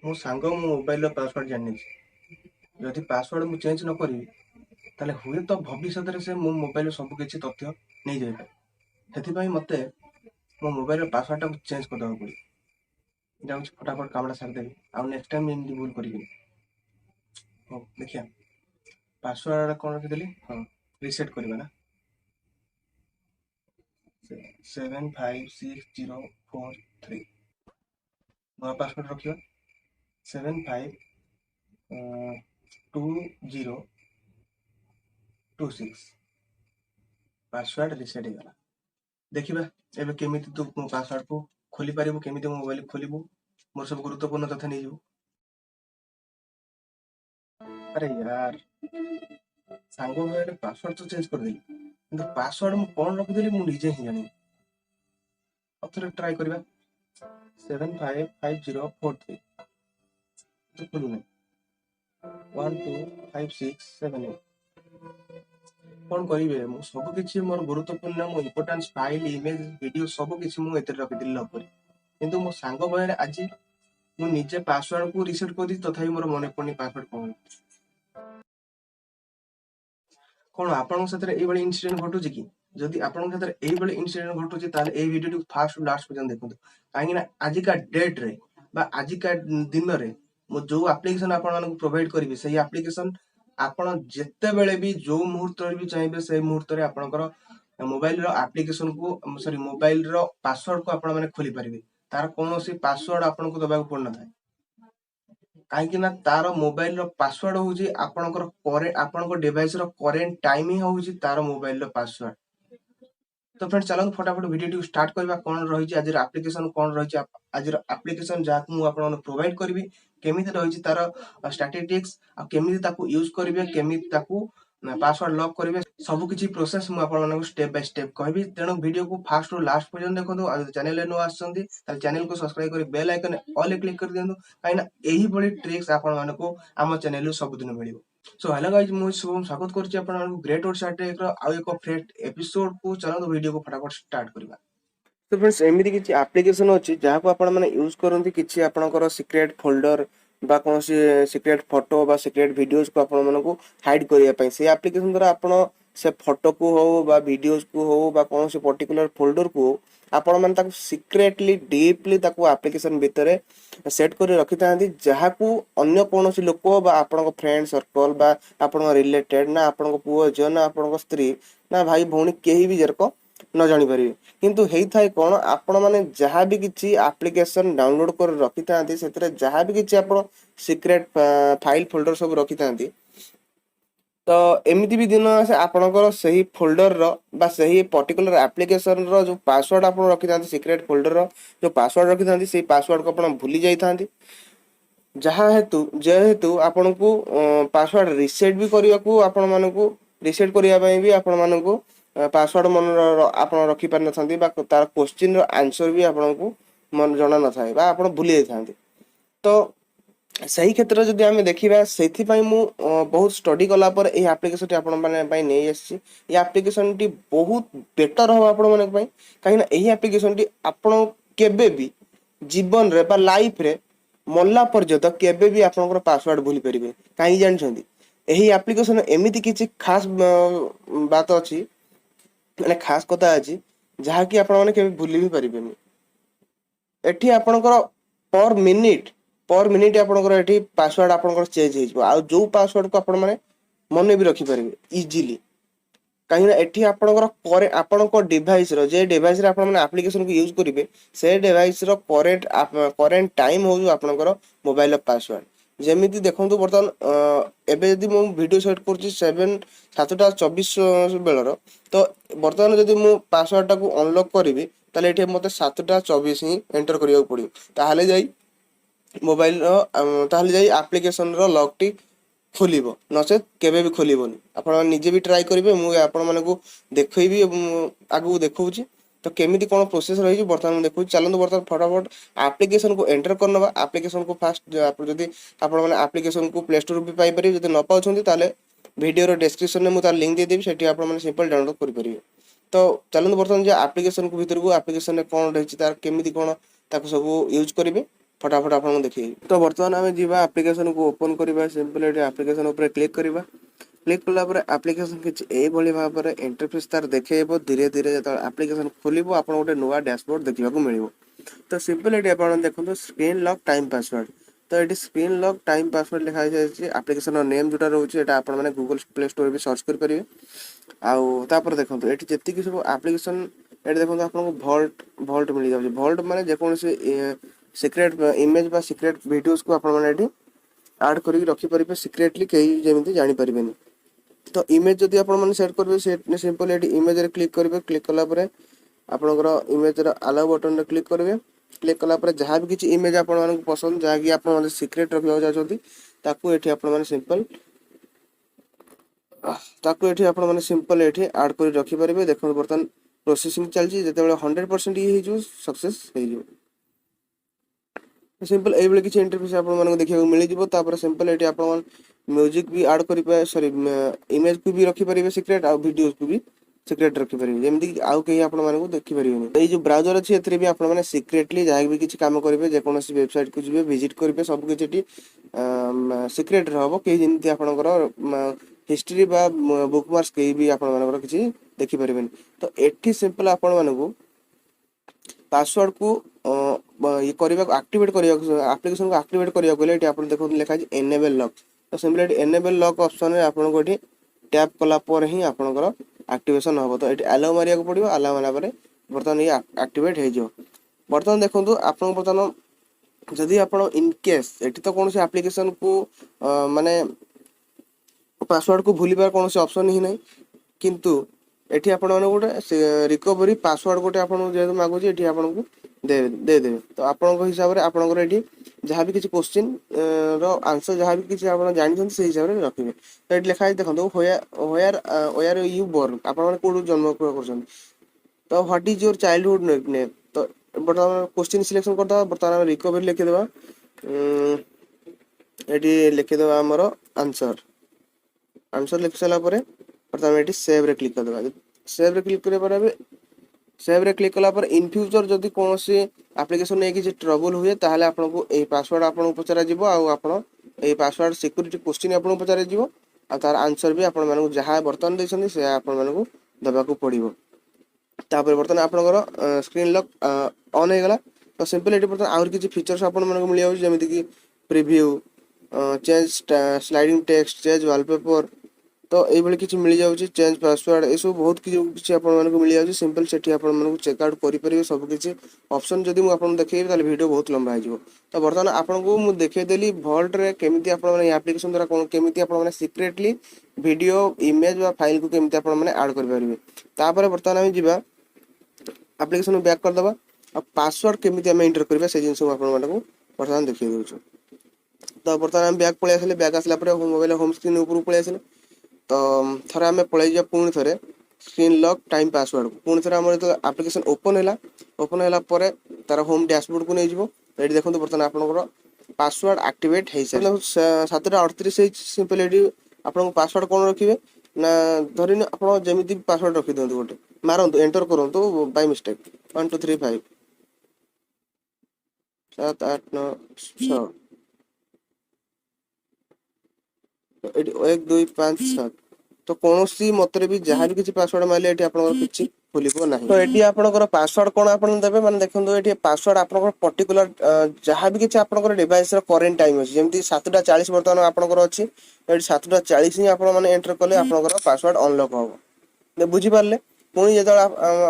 मो सांग मो मोबाइल पासवर्ड जानी जदि पासवर्ड मु चेंज न करी ताले हुए तो भविष्य से मो मोबाइल सब किसी तथ्य नहीं जाए से मते मो मोबाइल पासवर्ड टाक चेंज कर देबा पड़ी जाऊँ फटाफट कामटा सारदेवी आउ नेक्स्ट टाइम एमती भूल करी देखिए पासवर्ड कौन रखिदेली हाँ रिसेट करवा ना 75604 नया पासवर्ड रखियो 752026 पासवर्ड रिसेट हो गला देखिबा एबे केमिति तू मो पासवर्ड को खोली पारिबो केमिति मो मोबाइल खोलिबो मोर सब गुरुत्वपूर्ण तथ्य नहीं जो अरे यार सांग भाई पासवर्ड तो चेंज कर देली किंतु पासवर्ड मु कोन रखि देली मु निजे ही जानी अथरे ट्राई करबा 755043 तो खोलु नै 125678 कौन करिवे मु सब किछि मोर गुरुत्वपूर्ण मो इंपोर्टेंस फाइल इमेज वीडियो सब किछि मु एते रखि दिल लॉक करी किंतु मो सांग बहरे आज मु निजे पासवर्ड को रिसेट कर दी तथापि मोर मने पड़नी पासवर्ड कौन आपण साथे एई बळे इंसिडेंट घटु कि जदि आपण साथे एई बळे इंसिडेंट घटु ताले एई वीडियो टू फास्ट लास्ट पर्यंत देखंतु काहे ना आज का डेट रे बा आज का दिन रे मो जो एप्लीकेशन आपण मानको प्रोवाइड करबी सही एप्लीकेशन आपण जेते बेले भी जो मुहूर्त रे भी चाहिबे से मुहूर्त रे आपनकर मोबाइल रो एप्लीकेशन को सॉरी मोबाइल रो पासवर्ड को आपण माने खोली परिबे तार कोनोसी पासवर्ड आपण को दबाक पड़ना थाए कहीं ना तार मोबाइल रो पासवर्ड होउची आपनकर आपनकर डिवाइस रो करेंट टाइम ही होउची तार मोबाइल रो पासवर्ड तो फ्रेंड्स चलो फटाफट वीडियो स्टार्ट करबा कोन रही आज एप्लीकेशन कोन रही आज एप्लीकेशन जहाँ मु आपन प्रोवाइड करबी केमिति रही तार स्टैटिस्टिक्स आ केमिति ताकू यूज करबे केमिति ताकू पासवर्ड लॉक करेंगे सब किसी प्रोसेस मुझे आपको स्टेप बाय स्टेप कहबी तेणु वीडियो को फास्ट रू लास्ट पर्यंत देखो आ चैनल नु आछंती ताले चैनल को सब्सक्राइब कर बेल आइकन ऑल क्लिक कर दियंतु काइना एही बड़ी ट्रिक्स आपण मानको आम चैनल रू सब दिन मिलिबो सो हेलो गाइस मु शुभम स्वागत करछि आपण मानको ग्रेट ओडिशा टेक रो आ एको फ्रेश एपिसोड को चलो वीडियो को फटाफट स्टार्ट करबा तो फ्रेंड्स एमिति किछि एप्लीकेशन अछि जहा को आपण माने यूज करंती किछि आपनकर सीक्रेट फोल्डर बा कौन सीक्रेट फोटो बा सीक्रेट वीडियोस को आपण मानको हाइड करिया पई से एप्लीकेशन द्वारा आपण से फोटो को हो बा वीडियोस को हो बा कौन से पर्टिकुलर फोल्डर को आपण माने ताको सीक्रेटली डीपली ताको एप्लीकेशन भितरे सेट कर रखि तांती जहा को अन्य कौन सी लोक बा आपण को फ्रेंड सर्कल बा आपण रिलेटेड ना आपण को पुओ जो ना आपण को स्त्री ना भाई भौणी केही भी जरको न जानी परिबे किंतु हेई थाए कोन आपण माने जहां भी किछि एप्लीकेशन डाउनलोड कर रखि तांती सेतरे जहां भी किछि आपण सीक्रेट फाइल फोल्डर सब रखि तांती तो एमिति भी दिन आसे आपनकर सही फोल्डर रो बा सही पर्टिकुलर एप्लीकेशन रो जो पासवर्ड आपण रखि तांती सीक्रेट फोल्डर रो जो पासवर्ड रखि तांती सेही पासवर्ड को आपण भूली जाई थांती जहां हेतु जेहेतु आपण को पासवर्ड रिसेट भी करिया को आपण मानकू रिसेट करिया पई भी आपण मानकू पासवर्ड मन आपण रखि पार नथांती बा तार क्वेश्चन रो आंसर भी आपण को मन जणा न थाए बा आपण भूली जाई थांती तो सही क्षेत्र जदि आमे देखिबा सेथि पई मु बहुत स्टडी कला पर ए एप्लीकेशन टी आपण माने पई नै आछि ए एप्लीकेशन टी बहुत बेटर हो आपण माने पई काहे ना एही एप्लीकेशन टी आपण केबे भी जीवन रे बा लाइफ रे मल्ला पर्यंत केबे भी आपनकर पासवर्ड भूली परिबे काहे जानछंती एही एप्लीकेशन एमिति किछि खास बात अछि माने खास कथा अछि जहा कि आपण माने केबे भूली भी परिबेनी एठी आपनकर पर मिनिट आपनकर एठी पासवर्ड आपनकर चेंज हेजबो आ जो पासवर्ड को आपण माने मने भी रखि परिबे इजीली काहे ना एठी आपनकर करे आपनकर डिवाइस रो जे डिवाइस रे आपण माने एप्लीकेशन को यूज करिवे से डिवाइस रो करेंट टाइम हो आपनकर मोबाइल पासवर्ड जेमिति देखंतु बर्तमान एबे यदि मु वीडियो सेट करछि 7:24 बेलर तो बर्तमान यदि मु पासवर्ड टा को अनलॉक करिवि ताले एठी मते 7:24 ही एंटर करियो पड़ियो ताहाले जाई मोबाइल रो ताहाले जाई एप्लीकेशन रो लॉक टी खोलिबो नसे केबे भी खोलिबोनी आपण निजे भी ट्राई करिवे मु आपण माने को देखैबी आगु देखौची तो केमिति कोन प्रोसेस रही बर्तमान देखु चलंतु बर्तमान फटाफट एप्लीकेशन को एंटर करनबा एप्लीकेशन को फास्ट आप जदी आपण माने एप्लीकेशन को प्ले स्टोर भी पाई परिबे जदी न पाउछंती ताले वीडियो रो डिस्क्रिप्शन में मु तार लिंक दे देबी सेठी आपण माने सिंपल डाउनलोड करि परिबे तो चलंतु बर्तमान जे एप्लीकेशन को भीतर को एप्लीकेशन ने कोन रही तार केमिति कोन ताको सब यूज करिवे फटाफट आपको देखिए। तो बर्तमान आम जा एप्लिकेशन को ओपन करवा सिंपल ये एप्लिकेशन उपर क्लिक करवा क्लिक कला एप्लिकेशन किसी भाव में इंटरफेस तार देखो धीरे धीरे जो एप्लिकेशन खोल आप गोटे नुआ डैशबोर्ड देखा मिल। तो सिंपल ये देखो स्क्रीन लॉक टाइम पासवर्ड। तो ये स्क्रीन लॉक टाइम पासवर्ड लिखाई जाए एप्लिकेशन नेम जोटा रोचे आप गूगल प्ले स्टोर भी सर्च करेंगे। आउे देखो ये जी सब एप्लिकेशन ये देखो आपको भल्ट भल्ट मिल जाए। भल्ट माने जेकोसी सिक्रेट इमेज बा सिक्रेट वीडियोस को आपड़ी आड कर रखिपारे सिक्रेटली कहीं जमी जानीपारे। तो इमेज जदि आप सेट करेंगे सिंपल ये इमेज रे क्लिक करेंगे क्लिक कलापर आपंकर इमेज अलाउ बटन रे क्लिक करेंगे क्लिक कलापर जहाँ भी किसी इमेज आप पसंद जहाँकि आप सिक्रेट रखा चाहते ताकू ये आप सिंपल सिंपल ये आड कर रखिपारे। देखो बर्तमान प्रोसेसिंग चलती जो 100% ये सक्सेस हो सिंपल ये किसी इंटरफेस आपको देखा मिल जाए। सिंपल ये आप म्यूजिक भी आड कर सॉरी इमेज को भी रखिपारे सिक्रेट आ वीडियोस को भी सिक्रेट रखिपारे जमीक आउ कहीं आपको देखिपारे। ये जो ब्राउजर अच्छी ए भी आप सिक्रेटली जहाँ भी किसी काम करेंगे जेकोसी वेबसाइट को जी विजिट करेंगे सब किसी सिक्रेट हम कहीं जमी आपंकर हिस्ट्री बा बुकमार्क्स कहीं भी आपंकर किसी देखिपारे। तो ये सिंपल आपण पासवर्ड को ये करने एक्टिवेट करने एप्लिकेशन को एक्टिवेट करने आप देखो लिखा है एनेबल लॉक। तो सिंपल एनेबल लॉक ऑप्शन में आपको ये टैप कलापर ही आपंकर एक्टिवेशन हम। तो ये अलाउ मारिया पड़ो अलाउ मारा बर्तमान ये एक्टिवेट हो। बर्तमान देखो आप बर्तमान जदि आप इनकेस ये तो कौन से एप्लिकेशन को माने पासवर्ड को भूल कौन से ऑप्शन ही नहीं किंतु एठी आपण माने गोटे रिकवरी पासवर्ड गोटे आपन जेहेतु मागुची एठी आपन दे देबे। तो आपन हिसाब रे आपन एठी जहाँ भी किसी क्वेश्चन रो आंसर जहाँ भी किसी आप जानी से हिसाब से रखिए। तो ये लिखा है देखो वेयर यू बोर्न आपन कोड जन्म कर। तो what is your childhood name. तो बर्तमान क्वेश्चन सिलेक्शन करदे बर्तमान रिकवरी लिखिदेवा ये लिखिदेवा आमर आंसर आंसर लिखि सारा बर्तमान ये सेव रे क्लिक करदे। सेव रे क्लिक करें सेव रे क्लिक कला इन फ्यूचर जदि कौन से एप्लिकेशन नहीं किसी ट्रबल हुए ताहले आपको ये पासवर्ड आपको पचरा जीवो आप पासवर्ड सिक्योरिटी क्वेश्चन आपको पचरा जीवो आ तार आंसर भी आपण जहाँ बर्तमान देछन से आपण देवाक पड़ो। तापर बर्तमान आपंकर स्क्रीन लॉक ऑन हो गला। तो सिंपल ये बर्तमान आउर किसी फीचर्स आपन मिल जाऊँ जमीक कि preview change sliding text change wallpaper. तो ये किसी मिल जाऊँ चेंज पासवर्ड ये सब बहुत किसी आपको मिल जाऊँ सिंपल से चेकआउट करेंगे सब किसी ऑप्शन जब मुझे देखिए तो वीडियो बहुत लंबा हो। तो बर्तमान आपको मुझे देखदेली भल्ट रे केमी आप एप्लिकेशन द्वारा कौन केमी आप सिक्रेटली वीडियो इमेज व फाइल को केमी आड करेंगे। बर्तमान आम जा एप्लिकेशन बैक करदे और पासवर्ड केमी आम एंटर करवा से जिन आपको बर्तमान देखिए दूँ। तो बर्तमान आम बैक पलि आसे बैक आसला मोबाइल होम स्क्रीन ऊपर पलि आसे। तो थोड़ा आम पलि जा पुणी थे स्क्रीन लॉक टाइम पासवर्ड को पुणी थे आम जो एप्लिकेशन ओपन है तार होम डैशबोर्ड को नहीं जीवो। तो ये देखो बर्तमान आपंकर पासवर्ड एक्टिवेट हो सारे 7:38 सिंपल ये आपको पासवर्ड कौन रखिए ना धरी आप जमी पासवर्ड रखी दिखाँ गोटे मारतु एंटर करूँ बाय मिस्टेक 1 2 3 5 7 8 9 6 1 2 5 7। तो कौन सी मतरे भी जहाँ भी किसी पासवर्ड मारे ये किसी खोल ना। तो ये आपंकर पासवर्ड कौन आप देते मैंने देखो ये पासवर्ड आप पर्टिकुलर जहाँ भी किसी आप डिवाइस करेन्ट टाइम अच्छी जमी 7:40 बर्तमान आपंकर अच्छी 7:40 ही आप एंटर कले आपंकर पासवर्ड अनलॉक हम बुझीपारे। पुणी जो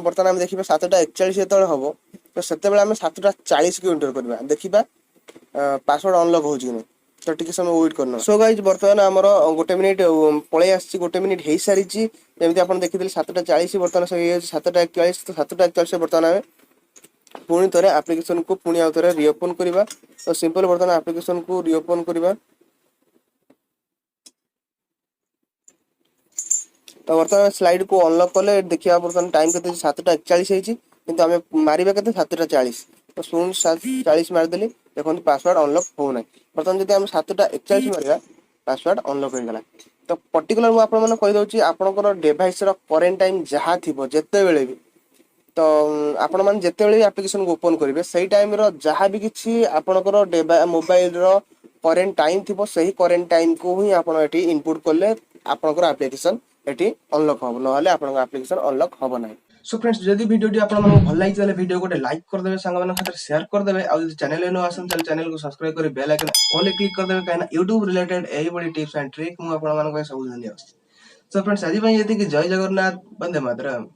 बर्तमान आम देखा 7:41 जो हम तो से 7:40 को एंटर करवा देखा पासवर्ड अनलॉक हो नहीं। तो टी समय वेट करना। सो गाइज बर्तमान आमर गोटे मिनिट पलि आसी गोटे मिनिट हो सारी जमी आप देखिए 7:40 बर्तमान 7:41। तो 7:41 बर्तमान आम पुणी थे एप्लिकेशन को पुणी आउ थे रिओपन करवा। तो सिंपल बर्तमान एप्लिकेशन को रिओपन करवा। तो बर्तमान स्लाइड को अनलॉक कले देखिए बर्तमान टाइम के 7:41 होती आम मारे के 7:40। तो 7:40 मारिदेली देखो पासवर्ड अनलॉक होना। बर्तमान जब आम 7:41 मारा पासवर्ड अनलॉक हो गला। तो पर्टिकुलर मुझे कहीदे आपंकर डिवाइस करेन्ट टाइम जहाँ थी जिते बड़े भी तो आपण मान जेतेबेले एप्लिकेशन को ओपन करिवे सही टाइम रो जहां भी किछि आपनकर मोबाइल रो करेंट टाइम थिबो सही करेंट टाइम को ही आपण एटी इनपुट करले आपनकर एप्लिकेशन एटी अनलॉक हो नहले आपनकर एप्लिकेशन अनलॉक होबो नाही। सो फ्रेंड्स जदि वीडियो आपण मन भल लागि ताले वीडियो को लाइक कर देबे संग मन खातिर शेयर कर देबे आ जदि चैनल न आसन ताले चैनल को सब्सक्राइब कर बेल आइकन ऑल क्लिक कर देबे काना YouTube रिलेटेड एही बडी टिप्स एंड ट्रिक मु आपण मन को सब धन्यवाद। सो फ्रेंड्स आज पई यदि कि जय जगन्नाथ वंदे मातरम।